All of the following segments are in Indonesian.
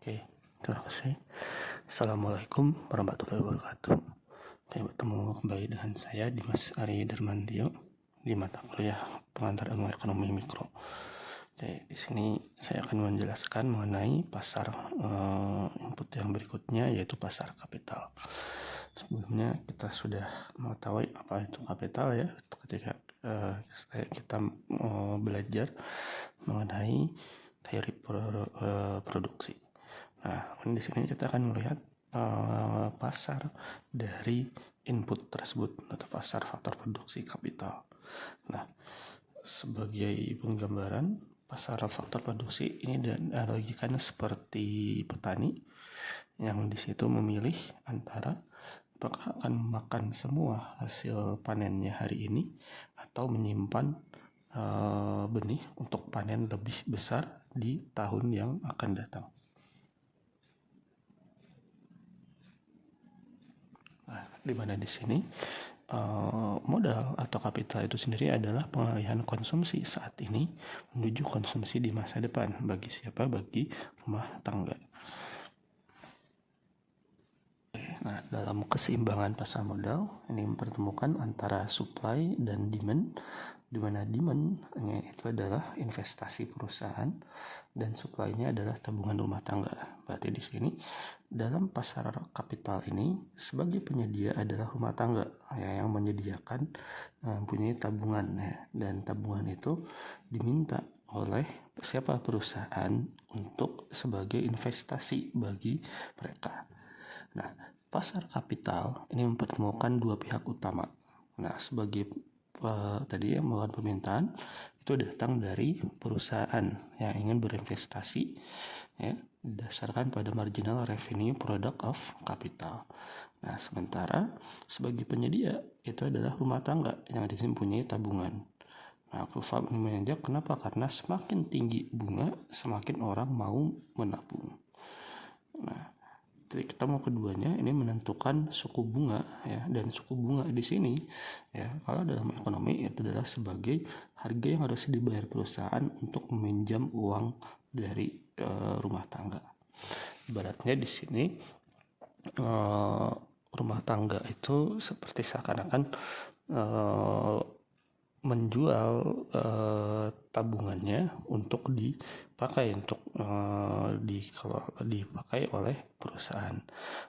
Oke, terima kasih. Assalamualaikum warahmatullahi wabarakatuh. Saya bertemu kembali dengan saya Dimas Ari Darmandio di mata kuliah Pengantar Ilmu Ekonomi Mikro. Jadi, di sini saya akan menjelaskan mengenai pasar input yang berikutnya, yaitu pasar kapital. Sebelumnya kita sudah mengetahui apa itu kapital ya, ketika kita belajar mengenai teori produksi. Nah, di sini kita akan melihat pasar dari input tersebut atau pasar faktor produksi kapital. Nah, sebagai penggambaran, pasar faktor produksi ini dianalogikan seperti petani yang di situ memilih antara apakah akan memakan semua hasil panennya hari ini atau menyimpan benih untuk panen lebih besar di tahun yang akan datang. Nah, di mana di sini modal atau kapital itu sendiri adalah pengalihan konsumsi saat ini menuju konsumsi di masa depan. Bagi siapa? Bagi rumah tangga. Nah, dalam keseimbangan pasar modal ini mempertemukan antara supply dan demand, di mana demand-nya itu adalah investasi perusahaan dan supply-nya adalah tabungan rumah tangga. Berarti di sini dalam pasar kapital ini sebagai penyedia adalah rumah tangga ya, yang menyediakan punya tabungan ya, dan tabungan itu diminta oleh siapa? Perusahaan untuk sebagai investasi bagi mereka. Nah, pasar kapital ini mempertemukan dua pihak utama. Nah, sebagai tadi yang melakukan permintaan itu datang dari perusahaan yang ingin berinvestasi ya, didasarkan pada marginal revenue product of capital. Nah, sementara sebagai penyedia itu adalah rumah tangga yang di sini mempunyai tabungan. Nah, kurva ini menanjak. Kenapa? Karena semakin tinggi bunga, semakin orang mau menabung. Nah, kita mau keduanya ini menentukan suku bunga ya, dan suku bunga di sini ya kalau dalam ekonomi itu adalah sebagai harga yang harus dibayar perusahaan untuk meminjam uang dari rumah tangga. Ibaratnya di sini rumah tangga itu seperti seakan-akan menjual tabungannya untuk dipakai dipakai oleh perusahaan,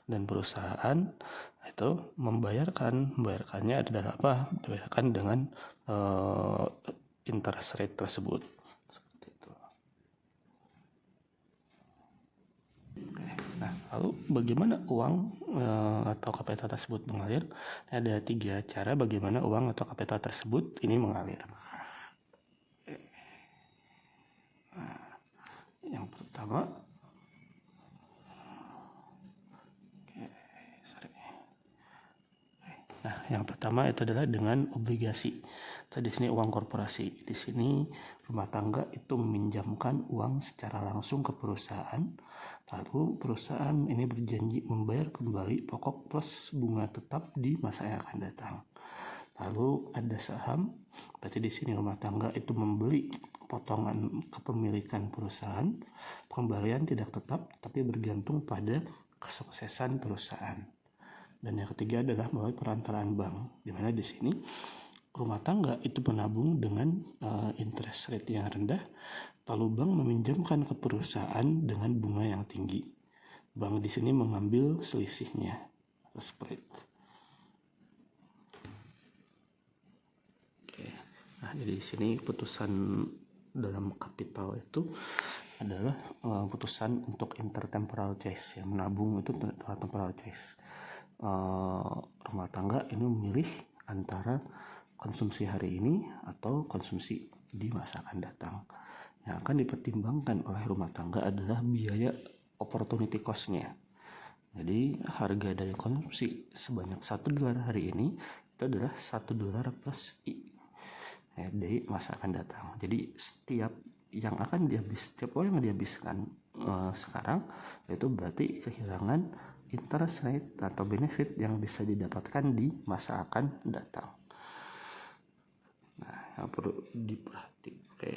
dan perusahaan itu membayarkannya adalah apa? Dibayarkan dengan interest rate tersebut. Seperti itu. Nah, lalu bagaimana uang atau kapital tersebut mengalir? Ada 3 cara bagaimana uang atau kapital tersebut ini mengalir. Yang pertama, yang pertama itu adalah dengan obligasi. Di sini uang korporasi. Di sini rumah tangga itu meminjamkan uang secara langsung ke perusahaan. Lalu perusahaan ini berjanji membayar kembali pokok plus bunga tetap di masa yang akan datang. Lalu ada saham. Berarti di sini rumah tangga itu membeli potongan kepemilikan perusahaan. Pengembalian tidak tetap tapi bergantung pada kesuksesan perusahaan. Dan yang ketiga adalah melalui perantaraan bank, di mana di sini rumah tangga itu menabung dengan interest rate yang rendah, lalu bank meminjamkan ke perusahaan dengan bunga yang tinggi. Bank di sini mengambil selisihnya atau spread. Oke. Nah, jadi di sini putusan dalam kapital itu adalah putusan untuk intertemporal choice, yang menabung itu temporal choice. Rumah tangga ini memilih antara konsumsi hari ini atau konsumsi di masa akan datang. Yang akan dipertimbangkan oleh rumah tangga adalah biaya opportunity cost-nya. Jadi harga dari konsumsi sebanyak $1 hari ini itu adalah $1 plus I ya, dari masa akan datang. Jadi setiap orang yang dihabiskan sekarang itu berarti kehilangan interest rate atau benefit yang bisa didapatkan di masa akan datang. Nah, yang perlu diperhatikan. Oke.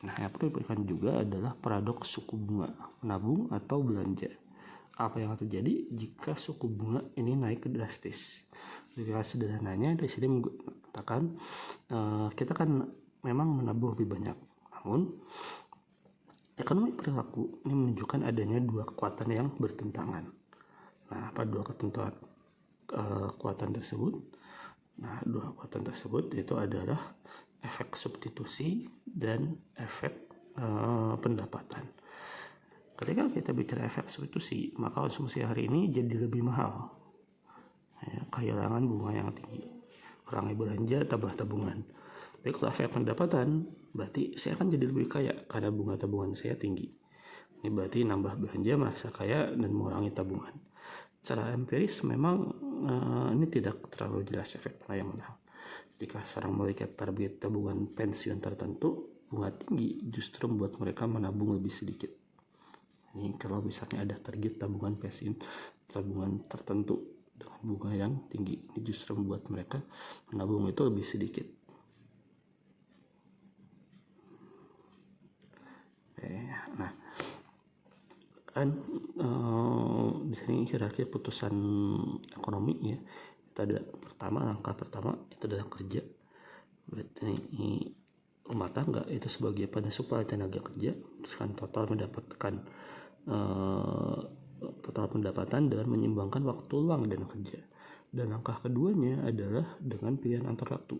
Nah, yang perlu diperhatikan juga adalah paradoks suku bunga, menabung atau belanja. Apa yang akan terjadi jika suku bunga ini naik drastis? Jika sederhananya di sini mengatakan kita kan memang menabung lebih banyak, namun ekonomi perilaku ini menunjukkan adanya dua kekuatan yang bertentangan. Nah, apa dua kekuatan tersebut? Nah, dua kekuatan tersebut itu adalah efek substitusi dan efek pendapatan. Ketika kita bicara efek substitusi, maka konsumsi hari ini jadi lebih mahal. Kehilangan bunga yang tinggi, kurangi belanja, tambah tabungan. Tapi kalau efek pendapatan, berarti saya akan jadi lebih kaya karena bunga tabungan saya tinggi. Ini berarti nambah belanja, merasa kaya, dan mengurangi tabungan. Secara empiris memang ini tidak terlalu jelas efek mana yang menang. Jika seorang memiliki target tabungan pensiun tertentu, bunga tinggi justru membuat mereka menabung lebih sedikit. Ini kalau misalnya ada target tabungan pensiun tabungan tertentu dengan bunga yang tinggi, ini justru membuat mereka menabung itu lebih sedikit. Nah, kan di sini hierarki putusan ekonomi ya. Itu ada langkah pertama itu adalah kerja. Berarti ini rumah tangga itu sebagai pensuplai tenaga kerja, terus kan total pendapatan dengan menyeimbangkan waktu luang dan kerja. Dan langkah keduanya adalah dengan pilihan antar waktu,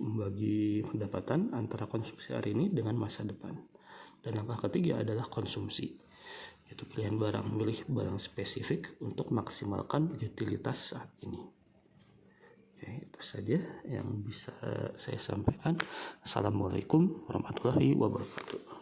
membagi pendapatan antara konsumsi hari ini dengan masa depan. Dan langkah ketiga adalah konsumsi, yaitu pilihan milih barang spesifik untuk maksimalkan utilitas saat ini. Oke, itu saja yang bisa saya sampaikan. Assalamualaikum warahmatullahi wabarakatuh.